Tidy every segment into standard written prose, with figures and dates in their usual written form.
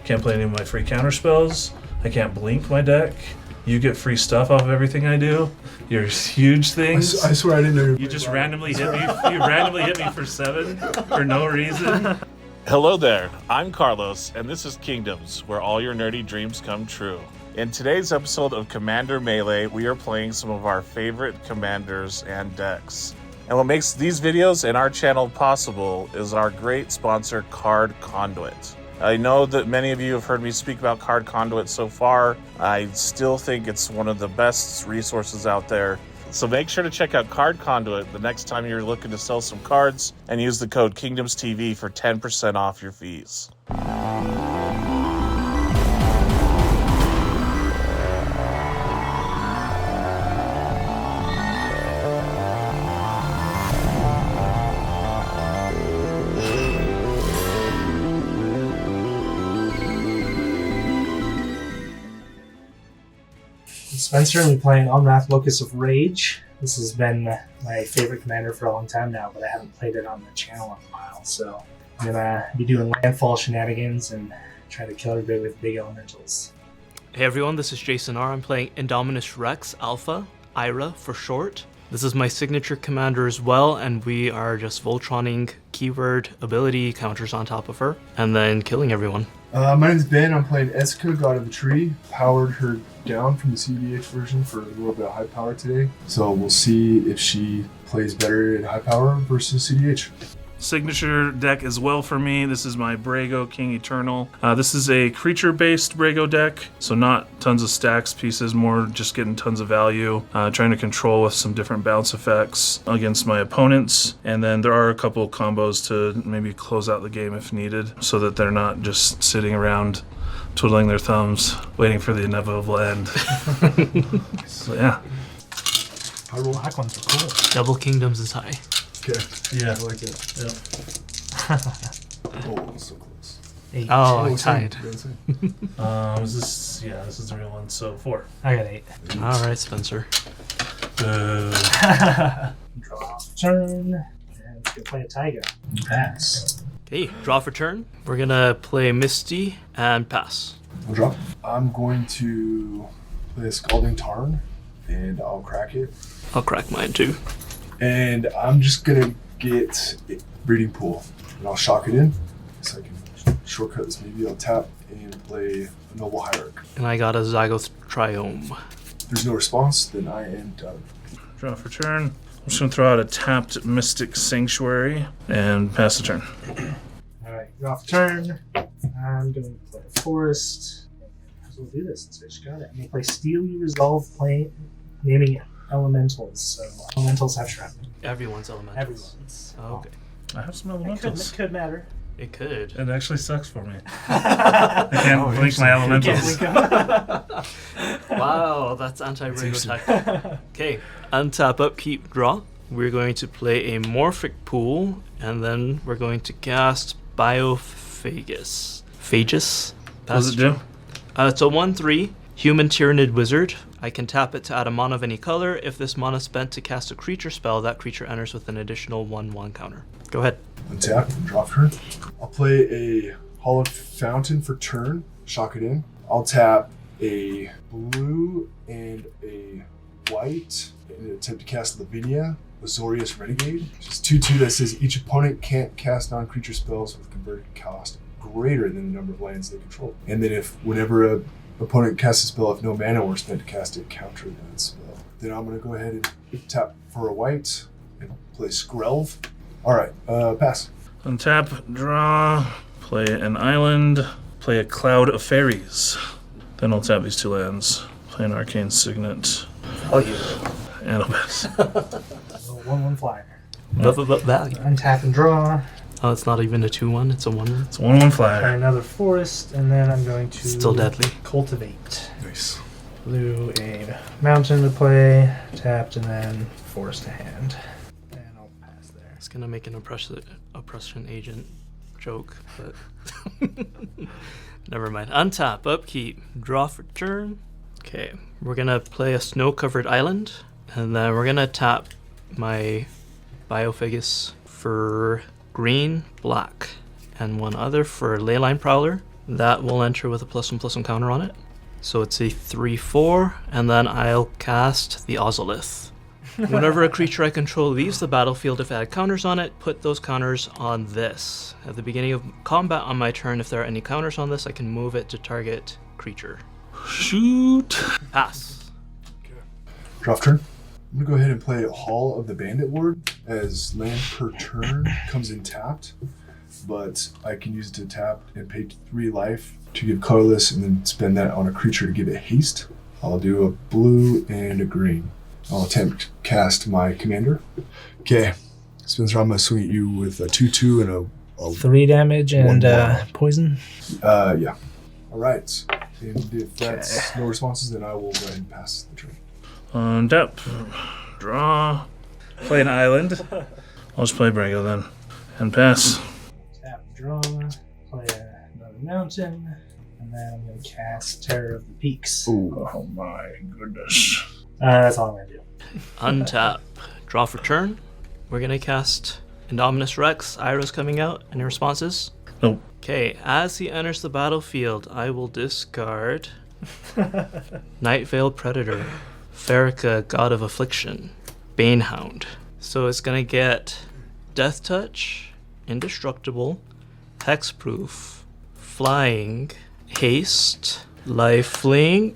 Can't play any of my free counter spells. I can't blink my deck. You get free stuff off of everything I do. Your huge things. I swear I didn't know you just randomly hit me. You randomly hit me for 7 for no reason. Hello there, I'm Carlos, and this is Kingdoms, where all your nerdy dreams come true. In today's episode of Commander Melee, we are playing some of our favorite commanders and decks. And what makes these videos and our channel possible is our great sponsor, Card Conduit. I know that many of you have heard me speak about Card Conduit so far. I still think it's one of the best resources out there. So make sure to check out Card Conduit the next time you're looking to sell some cards and use the code KingdomsTV for 10% off your fees. Spencer, and we're playing Omnath, Locus of Rage. This has been my favorite commander for a long time now, but I haven't played it on the channel in a while, so I'm gonna be doing landfall shenanigans and try to kill everybody with big elementals. Hey everyone, this is Jason R. I'm playing Indominus Rex Alpha, Ira for short. This is my signature commander as well, and we are just Voltroning keyword ability counters on top of her, and then killing everyone. My name's Ben. I'm playing Esika, God of the Tree. Powered her down from the EDH version for a little bit of high power today. So we'll see if she plays better in high power versus EDH. Signature deck as well for me. This is my Brago King Eternal. This is a creature-based Brago deck, so not tons of stacks pieces, more just getting tons of value, trying to control with some different bounce effects against my opponents. And then there are a couple of combos to maybe close out the game if needed, so that they're not just sitting around twiddling their thumbs, waiting for the inevitable end. So yeah. Our black ones are cool. Double Kingdoms is high. Okay. Yeah. I like it. Yep. Oh, so close. 8. Oh, tied. Is this? Yeah, this is the real one. So 4. I got 8. All right, Spencer. Boo. Draw off turn, and we can play a Taiga. Pass. Okay, draw for turn. We're gonna play Misty and pass. I'll drop. I'm going to play a Scalding Tarn, and I'll crack it. I'll crack mine too. And I'm just gonna get a Breeding Pool, and I'll shock it in, so I can shortcut this. Maybe I'll tap and play a Noble Hierarch. And I got a Zygoth Triome. If there's no response, then I am done. Draw for turn. I'm just going to throw out a tapped Mystic Sanctuary and pass the turn. Alright, draw for turn. I'm going to play a Forest. We'll do this since I just got it. I'm going to play Steely Resolve, naming Elementals. So Elementals have shrapnel. Everyone's elementals. Everyone's. Oh, okay. I have some It elementals. could matter. It could. It actually sucks for me. I can't blink my elementals. Wow, that's anti-Brago tactic. Okay, untap, upkeep, draw. We're going to play a Morphic Pool, and then we're going to cast Biophagus. Phagus? What does it do? It's a 1/3 human Tyrannid Wizard. I can tap it to add a mana of any color. If this mana is spent to cast a creature spell, that creature enters with an additional 1/1 counter. Go ahead. Untap and drop turn. I'll play a Hallowed Fountain for turn, shock it in. I'll tap a blue and a white in an attempt to cast Lavinia, Azorius Renegade. It's 2/2 that says each opponent can't cast non-creature spells with converted cost greater than the number of lands they control. And then if whenever a opponent casts a spell, if no mana were spent to cast it, counter that spell. Then I'm going to go ahead and tap for a white and play Skrelv. Alright, pass. Untap, draw, play an island, play a Cloud of Fairies. Then I'll tap these 2 lands. Play an Arcane Signet. Oh, you. And I'll pass. 1/1 flyer. Value. Untap and draw. Oh, it's not even a 2/1, it's a 1/1. It's a 1/1 Play flyer. another Forest, and then I'm going to Still deadly. Cultivate. Nice. Blue, a mountain to play, tapped, and then Forest to hand. And I'll pass there. It's gonna make an oppression agent joke, but never mind. Untap, upkeep, draw for turn. Okay, we're gonna play a snow-covered island, and then we're gonna tap my Biophagus for green, black, and one other for Leyline Prowler. That will enter with a +1/+1 counter on it. So it's a 3/4, and then I'll cast the Ozolith. Whenever a creature I control leaves the battlefield, if it had counters on it, put those counters on this. At the beginning of combat on my turn, if there are any counters on this, I can move it to target creature. Shoot. Pass. Draw turn. I'm gonna go ahead and play Hall of the Bandit Lord, as land per turn comes in tapped, but I can use it to tap and pay 3 life to give colorless and then spend that on a creature to give it haste. I'll do a blue and a green. I'll attempt to cast my commander. Okay, Spencer, I'm gonna swing at you with a 2/2 and a 3 damage and 1/1. poison. Yeah. All right. And if that's no responses, then I will go ahead and pass the turn. Untap. Draw. Play an island. I'll just play Brago then. And pass. Tap, draw, play another mountain, and then I'm going to cast Terror of the Peaks. Oh my goodness. That's all I'm going to do. Untap. Draw for turn. We're going to cast Indominus Rex. Ira's coming out. Any responses? Nope. Okay, as he enters the battlefield, I will discard Nightveiled Predator, Farika, God of Affliction, Banehound. So it's gonna get Death Touch, Indestructible, Hexproof, Flying, Haste, Lifelink,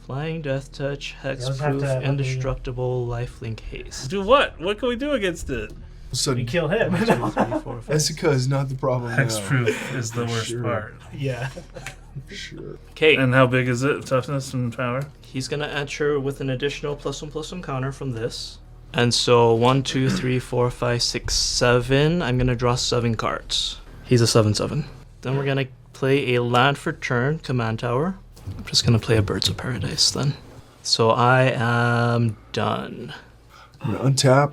Flying, Death Touch, does have to Hexproof, have Indestructible, Lifelink, Haste. Do what? What can we do against it? So You kill him. 1, 2, 3, 4, 5. Esika is not the problem. Hexproof is the worst Sure. part. Yeah. Sure. Okay, And how big is it? Toughness and power? he's gonna enter with an additional +1/+1 counter from this. And so 1, 2, 3, 4, 5, 6, 7. I'm gonna draw 7 cards. He's a 7/7. Then we're gonna play a land for turn, command tower. I'm just gonna play a Birds of Paradise then. So I am done. I'm gonna untap.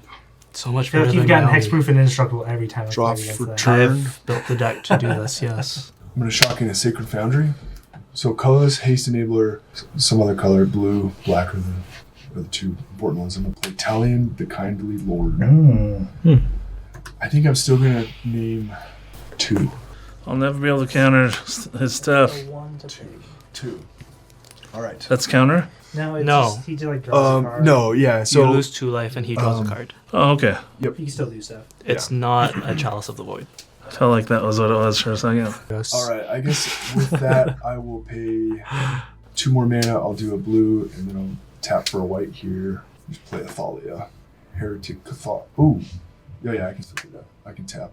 So much I feel better like you've than gotten my hexproof and indestructible every time I Draw play against for that. turn. I've built the deck to do this, yes. I'm gonna shock in a Sacred Foundry. So colorless, haste enabler, some other color, blue, black are the 2 important ones. I'm gonna play Talion, the Kindly Lord. I think I'm still gonna name 2. I'll never be able to counter his stuff. 2. All right. That's counter? No, it's No. Just, he just like draws a card. No, yeah. So you So lose 2 life and he draws a card. Oh, okay. You can still do stuff. It's not a Chalice of the Void. I felt like that was what it was for a second. Yes. all right. I guess with that, I will pay 2 more mana. I'll do a blue, and then I'll tap for a white here. Just play Athalia, Heretic Cathal. Ooh, yeah. I can still do that. I can tap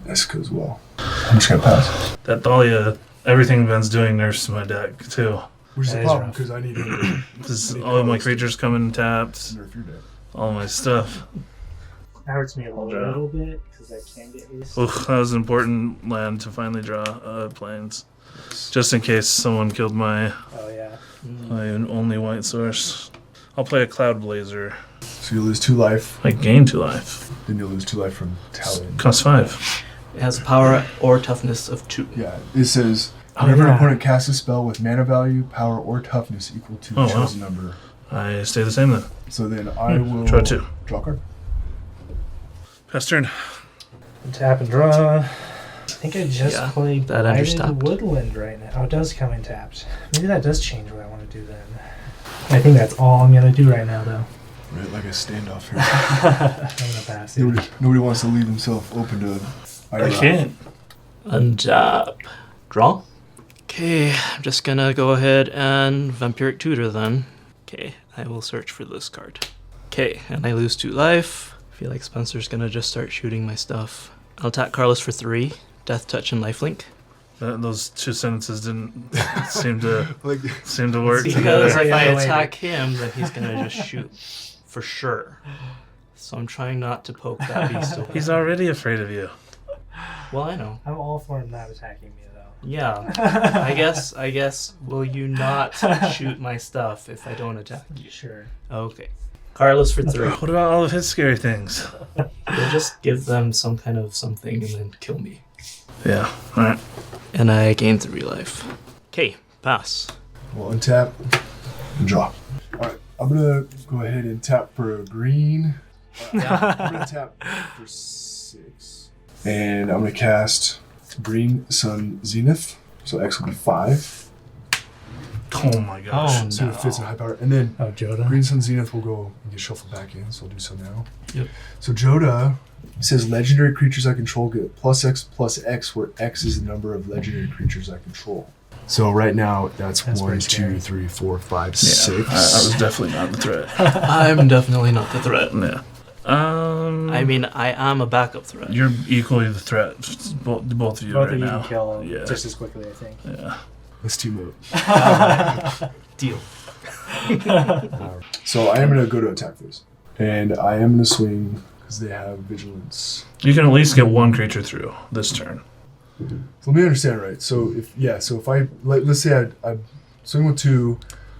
Esika as well. I'm just gonna pass. That Dahlia, everything Ben's doing nerfs to my deck too. Which is That a is problem rough. because I need to Because all of my creatures come in tapped, nerf your deck. all my stuff. That hurts me a Draw. little bit because I can't get haste. Oof, that was an important land to finally draw planes. Just in case someone killed my Oh yeah. only white source. I'll play a Cloud Blazer. So you lose 2 life, I gain 2 life. then you'll lose 2 life from Talion. Cost 5. It has power or toughness of 2. Yeah, it says Oh, whenever yeah. an opponent casts a spell with mana value, power, or toughness equal to the Oh, wow. chosen number. I stay the same then. So then I will Draw 2. Draw a card. Pass turn. Tap and draw. I think I just Yeah, played that enters Blighted tapped. Woodland right now. Oh, it does come in tapped. Maybe that does change what I want to do then. I think that's all I'm going to do right now, though. Right, like a standoff here. I'm going to pass it. Nobody wants to leave himself open to. I can't. Untap. Draw. Okay, I'm just gonna go ahead and Vampiric Tutor then. Okay, I will search for this card. Okay, and I lose 2 life. I feel like Spencer's gonna just start shooting my stuff. I'll attack Carlos for 3. Death Touch and Lifelink. Those 2 sentences didn't seem to Like, work Because together. if I Yeah, attack him, then he's gonna just shoot. For sure. So I'm trying not to poke that beast away. He's already afraid of you. Well, I know. I'm all for him not attacking me, though. Yeah. I guess, will you not shoot my stuff if I don't attack you? Sure. Okay. Carlos for 3. What about all of his scary things? We'll just give them some kind of something and then kill me. Yeah. All right. And I gain 3 life. Okay, pass. we'll untap and draw. Alright, I'm gonna go ahead and tap for a green. I'm gonna tap for 6. And I'm gonna cast Green Sun Zenith. So X will be 5. Oh my gosh. Oh, So it fits in high power. And then Oh, Joda. Green Sun Zenith will go and get shuffled back in, so I'll do so now. Yep. So Joda says legendary creatures I control get +X, where X is the number of legendary creatures I control. So right now that's That's 1, pretty 2, scary. 3, 4, 5, Yeah, 6. I was definitely not the threat. I'm definitely not the threat. Yeah. I mean, I am a backup threat. You're equally the threat, both of you Both right of you now. can kill Yeah. just as quickly, I think. Yeah. Let's team up. Deal. So I am going to go to attack this. And I am going to swing because they have vigilance. You can at least get one creature through this turn. So let me understand right. So if I let's say I swing with 2,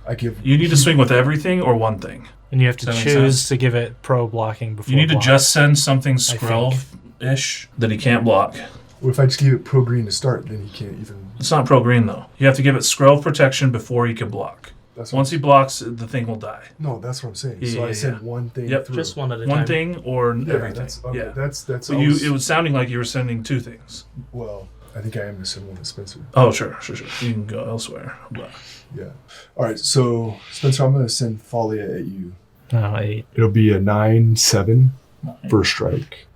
I give You need to swing with everything or one thing. And you have to Does that make choose sense? to give it pro blocking before You need to block. just send something think. Skrull-ish that he can't block. What if I just give it pro green to start? Then he can't even. It's not pro-green, though. You have to give it Skrull protection before he can block. That's what Once he blocks, the thing will die. No, that's what I'm saying. Yeah, So I yeah, send yeah. one thing Yep. through. Just one at a One time. thing or Yeah, everything. that's okay. Yeah. That's So it was sounding like you were sending 2 things. well. I think I am gonna send one to Spencer. Oh, sure. You can go elsewhere. But Yeah. All right. So Spencer, I'm gonna send Thalia at you. No, 8. It'll be a 9/7 first strike.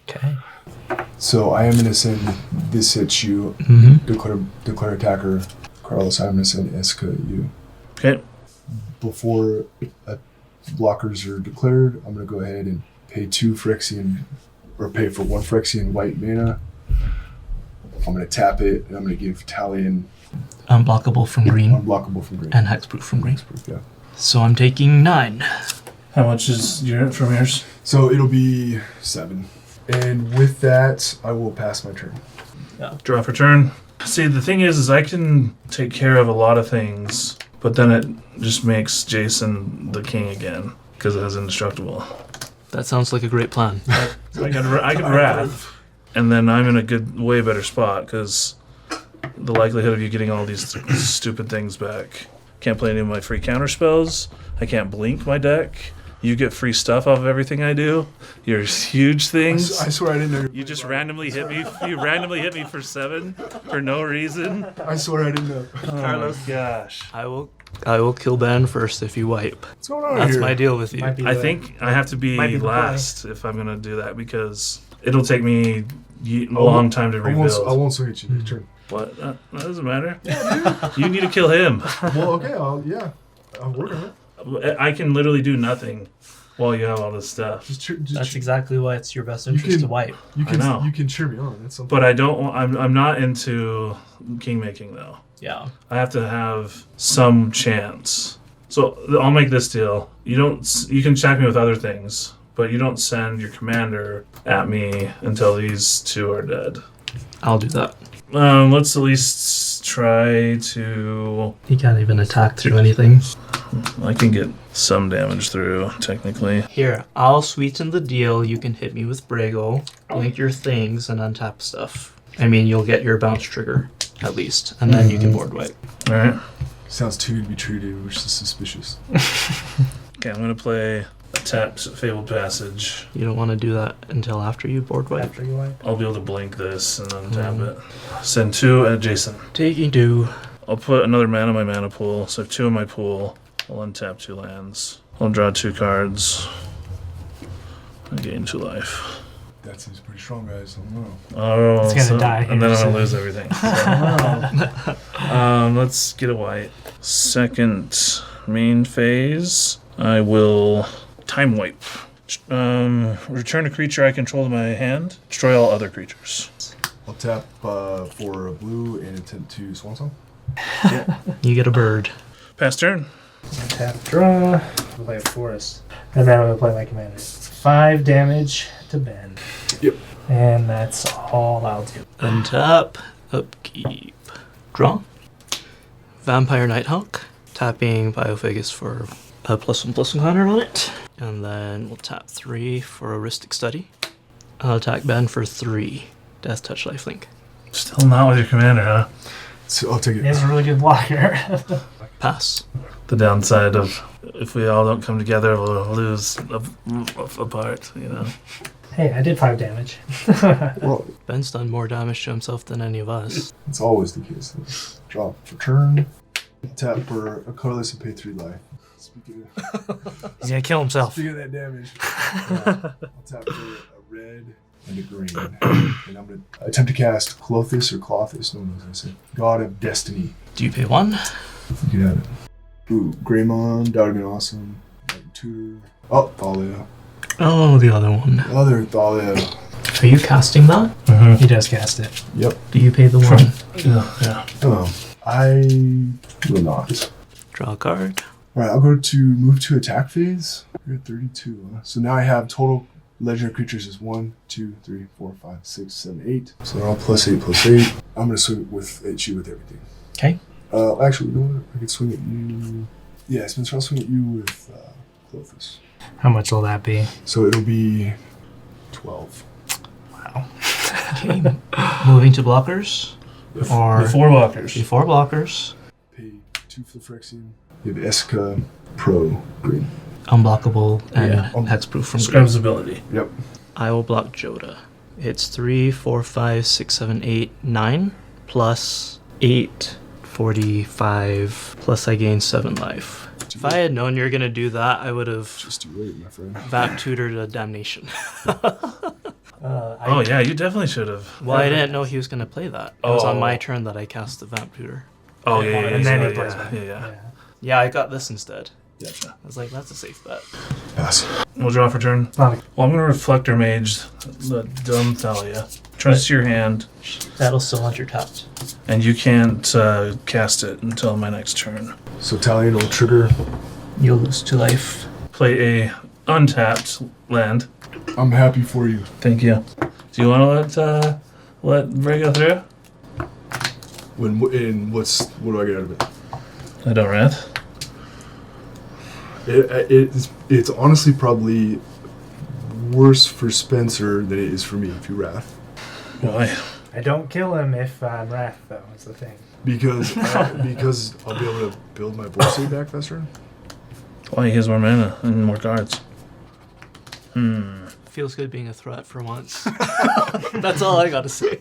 Okay. So I am gonna send this at you. Mm-hmm. Declare attacker. Carlos, I'm gonna send Esika at you. okay. Before blockers are declared, I'm gonna go ahead and pay 2 Phyrexian, or pay for 1 Phyrexian white mana. I'm gonna tap it, and I'm gonna give Talion Unblockable from green unblockable from green. and hexproof from green. Yeah. So I'm taking 9. How much is your from yours? So it'll be 7. And with that, I will pass my turn. Draw for turn. See, the thing is I can take care of a lot of things, but then it just makes Jason the king again because it has indestructible. That sounds like a great plan. I can Wrath, and then I'm in a way better spot because the likelihood of you getting all these stupid things back. Can't play any of my free counter spells. I can't blink my deck. You get free stuff off of everything I do. Your huge things. I swear I didn't know. You just randomly hit me. You randomly hit me for 7 for no reason. I swear I didn't know. Carlos, gosh. I will kill Ben first if you wipe. What's going on That's here? my deal with you. Might be I the- think I have to Might be be the last if I'm gonna do that because it'll take me a long time to I won't rebuild. swing at you. Your turn. What? That doesn't matter. You need to kill him. Well, okay. I'll work on it. I can literally do nothing while you have all this stuff. Just That's exactly why it's your best You interest can- to wipe. You can know. you can cheer me on. That's something. But I don't. I'm not into king making though. Yeah. I have to have some chance. So I'll make this deal. You can check me with other things, but you don't send your commander at me until these 2 are dead. I'll do that. Let's at least try to. He can't even attack through anything. I can get some damage through, technically. Here, I'll sweeten the deal. You can hit me with Brago, blink your things, and untap stuff. I mean, you'll get your bounce trigger, at least, and then you can board wipe. Alright. Sounds too good to be true, dude, which is suspicious. Okay, I'm going to play a tapped Fabled Passage. You don't want to do that until after you board wipe. After you wipe. I'll be able to blink this and untap it. Send 2 at Jason. Taking 2. I'll put another mana in my mana pool, so I have 2 in my pool. I'll untap 2 lands. I'll draw 2 cards. And gain 2 life. That seems pretty strong, guys. I don't know. Oh, It's gonna die and then here I'm gonna soon. lose everything. Let's get a white. Second main phase, I will time wipe. Return a creature I control to my hand. Destroy all other creatures. I'll tap for a blue and attempt to Swan Song. You get a bird. Pass turn. Tap, draw. We'll play a forest. And then I'm going to play my commander. 5 damage to Ben. Yep. And that's all I'll do. Untap. Upkeep. Draw. Vampire Nighthawk. Tapping Biophagus for a +1/+1 counter on it. And then we'll tap 3 for Heuristic Study. I'll attack Ben for 3. Death Touch Lifelink. Still not with your commander, huh? So I'll take He it. has a really good blocker. Pass. The downside of if we all don't come together, we'll lose apart, you know. Hey, I did 5 damage. Well, Ben's done more damage to himself than any of us. it's always the case. Drop for turn. Tap for a colorless and pay 3 life. Speaking He's gonna kill himself. of that damage, I'll tap for a red and a green. And I'm going to attempt to cast Clothis or Clothis, no one knows how to say it. God of Destiny. Do you pay 1? You can have it. Ooh, Greymon, that would have been awesome. Tutor. Oh, Thalia. Oh, the other one. The other Thalia. Are you casting that? He does cast it. Yep. Do you pay the 1? Yeah. Oh, I will not. Draw a card. Alright, I'll go to move to attack phase. You're at 32. So now I have total legendary creatures is 1, 2, 3, 4, 5, 6, 7, 8. So they're all +8/+8. I'm gonna swing at you with everything. Okay. Actually, you know what? I could swing at you. Yeah, Spencer, I'll swing at you with Clothis. How much will that be? So it'll be 12. Wow. Okay. Moving to blockers. Or Before blockers. before blockers. Pay 2 for the Phyrexian. You have Esika Pro Green. Unblockable and Yeah. hexproof from Scrub's ability. Yep. I will block Joda. It's 3, 4, 5, 6, 7, 8, 9 plus 8, 45 plus I gain 7 life. If I had known you were gonna do that, I would have Just too late, my friend. back tutored a damnation. Oh yeah, you definitely should have. Well, I didn't know he was gonna play that. It was on Oh. my turn that I cast the vamp tutor. Oh yeah, And then he yeah, plays yeah, back. yeah. Yeah, I got this instead. Gotcha. I was like, that's a safe bet. Pass. We'll draw for turn. Not a- Well, I'm gonna Reflector Mage the dumb Thalia. Trust your hand, That'll still enter tapped. and you can't cast it until my next turn. So Talion will trigger. You'll lose 2 life. Play a untapped land. I'm happy for you. Thank you. Do you want to let Brago through? What do I get out of it? I don't wrath. It's honestly probably worse for Spencer than it is for me if you wrath. Why? I don't kill him if I'm Wrath, though. That's the thing. Because I'll be able to build my board save back faster. Why? He has more mana and more cards. Feels good being a threat for once. That's all I gotta say.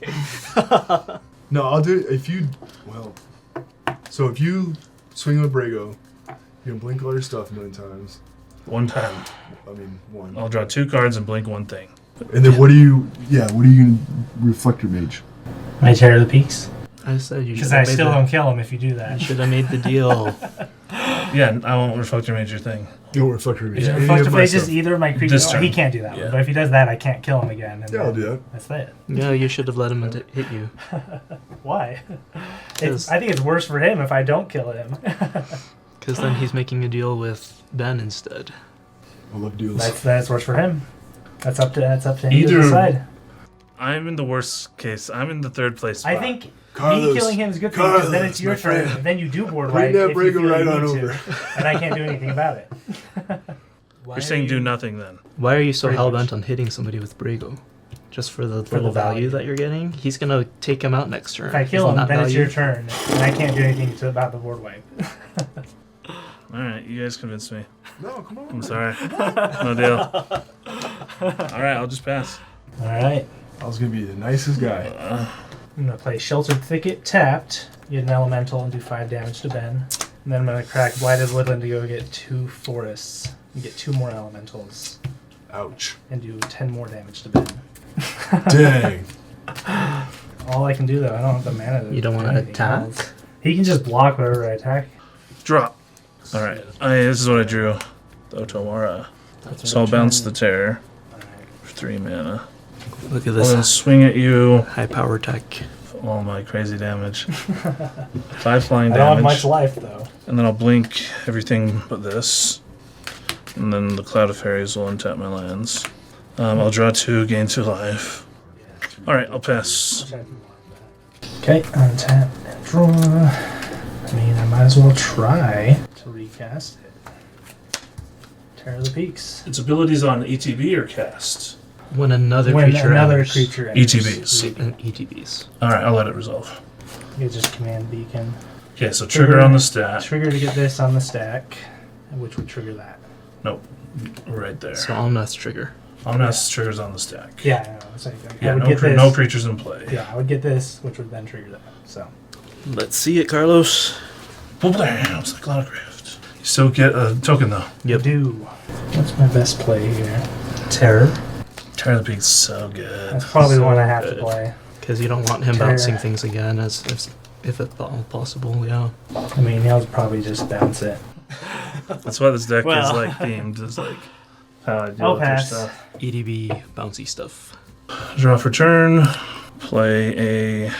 No, I'll do it if you. Well, so if you swing with Brago, you can blink all your stuff a million times. One time. I mean, one. I'll draw 2 cards and blink 1 thing. And then what are you gonna Reflector Mage? I tear the peaks. I said you should Because have I made still the, don't kill him if you do You that. should have made the deal. Yeah, I won't Reflector Mage your thing. You don't Reflector Mage. Yeah. any of Reflective my Phase is stuff. either of my creatures. This Oh, turn. he can't do that Yeah. one. But if he does that, I can't kill him again. And Yeah, I'll then do that. That's it. Yeah, you should have let him hit you. Why? Because I think it's worse for him if I don't kill him. then he's making a deal with Ben instead. I love deals. That's worse for him. That's up to him Either- to decide. I'm in the worst case. I'm in the 3rd place I spot. think me Carlos, killing him is good for you because then it's your my turn. friend. And then you do board Bring wipe that if you Brago feel right you on need over. to, and I can't do anything about it. You're saying do nothing then. Why are you so Pretty hell much. bent on hitting somebody with Brago? Just for the the little value value. that you're getting? He's gonna take him out next turn. If I kill Isn't him, that then it's value? your turn, and I can't do anything about the board wipe. All right, you guys convinced me. No, come on. I'm sorry. No deal. All right, I'll just pass. All right. I was gonna be the nicest guy. I'm gonna play Sheltered Thicket tapped, get an elemental, and do 5 damage to Ben. And then I'm gonna crack Blighted Woodland to go get 2 forests and get 2 more elementals Ouch. and do 10 more damage to Ben. Dang. All I can do though, I don't have the mana to You don't do want to anything attack? else. He can just block whatever I attack. Drop. All right, this is what I drew. The Otomara. So I'll bounce the Terror for 3 mana. Look at I'll then this swing at you high power tech. for all my crazy damage. 5 flying I don't have much damage. life though. And then I'll blink everything but this. And then the Cloud of Fairies will untap my lands. I'll draw 2, gain 2 life. All right, I'll pass. Okay, untap and draw. I mean, I might as well try to recast it. Tear the Peaks. Its abilities on ETB or cast? When another When creature another enters. creature enters. ETBs. And ETBs. All right, I'll let it resolve. You just command beacon. Okay, so trigger on the stat. Trigger to get this on the stack, which would trigger that. Nope, right there. So Omnath's trigger. Omnath triggers on the stack. Yeah, I know. It's like, Yeah, I would no, get this. no creatures in play. Yeah, I would get this, which would then trigger that. So Let's see it, Carlos. Blam! Cyclonocraft. You still get a token though. Yep. I do. What's my best play here? Terror. Tear the Peak's so good. That's probably the So one I have good. to play. Because you don't want him Terror. bouncing things again, as if at all possible. Yeah. I mean, he'll probably just bounce it. That's why this deck is Well. like themed. Is like how I deal I'll with your pass. stuff. EDB bouncy stuff. Draw for turn. Play a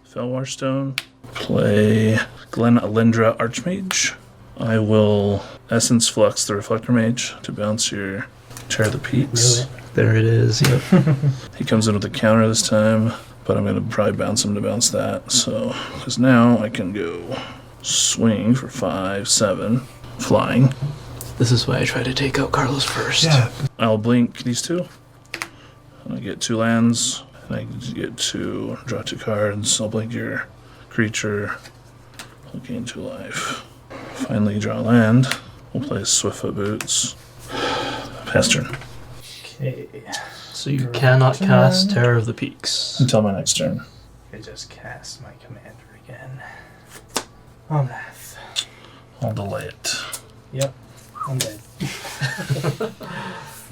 Felwar Stone. Play Glen Alindra Archmage. I will Essence Flux the Reflector Mage to bounce your Tear the Peaks. Really? There it is. Yep. He comes in with a counter this time, but I'm going to probably bounce him to bounce that. So, because now I can go swing for 5/7, flying. This is why I try to take out Carlos first. Yeah. I'll blink these two. I get 2 lands, and I get to draw 2 cards. I'll blink your creature. I'll gain 2 life. Finally, draw land. We'll play Swiftfoot Boots. Pass turn. Okay. So you cannot cast Terror of the Peaks. Until my next turn. I just cast my commander again. Omnath. I'll delay it. Yep. I'm dead.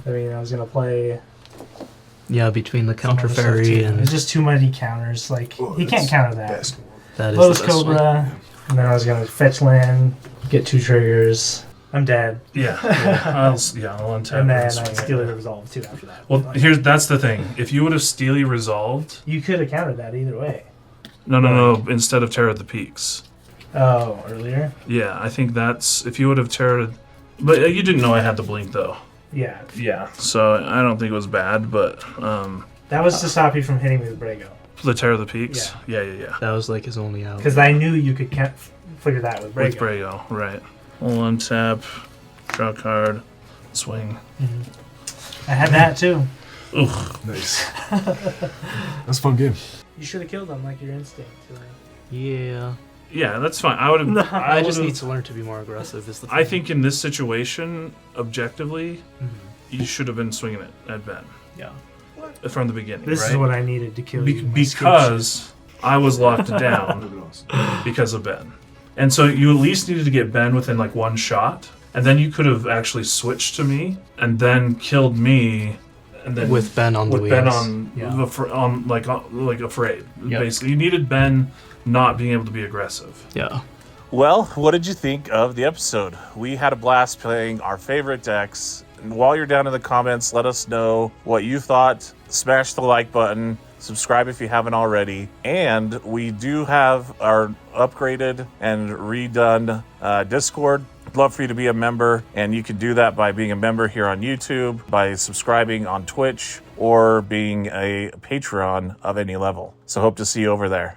I mean, I was gonna play. Yeah, between the counter some other stuff, fairy too. and There's just too many counters. Like Oh, he can't that's counter that. Best. that is Lotus the best one. Cobra, and then I was gonna fetch land, get 2 triggers. I'm dead, Yeah, I'll untap and then I swing it. steal the resolve too after that. Well, Like, that's the thing. If you would have Steely Resolved, you could have countered that either way. no, instead of Terror at the Peaks. Oh, earlier. Yeah, I think that's if you would have terrored. But you didn't know I had the blink though. Yeah, Yeah, so I don't think it was bad, but that was to stop you from hitting me with Brago, the Terror of the Peaks. Yeah. That was like his only out. because I knew you could figure that with Brago. With Brago, right. I'll untap, draw a card, swing. I had that too. Ugh. Nice. That's a fun game. You should have killed them like your instinct. Like. Yeah. Yeah, that's fine. I would have. I just need to learn to be more aggressive. Is the thing. I think in this situation, objectively, you should have been swinging it at Ben Yeah. from the beginning. This right? is what I needed to kill you. my Because I was locked down That'd be awesome. because of Ben. And so you at least needed to get Ben within like 1 shot, and then you could have actually switched to me and then killed me, and then With Ben on the with Ben wheels. on Yeah. like afraid. Yep. Basically, you needed Ben not being able to be aggressive. Yeah. Well, what did you think of the episode? We had a blast playing our favorite decks. And while you're down in the comments, let us know what you thought. Smash the like button. Subscribe if you haven't already. And we do have our upgraded and redone Discord. I'd love for you to be a member, and you can do that by being a member here on YouTube, by subscribing on Twitch, or being a Patreon of any level. So hope to see you over there.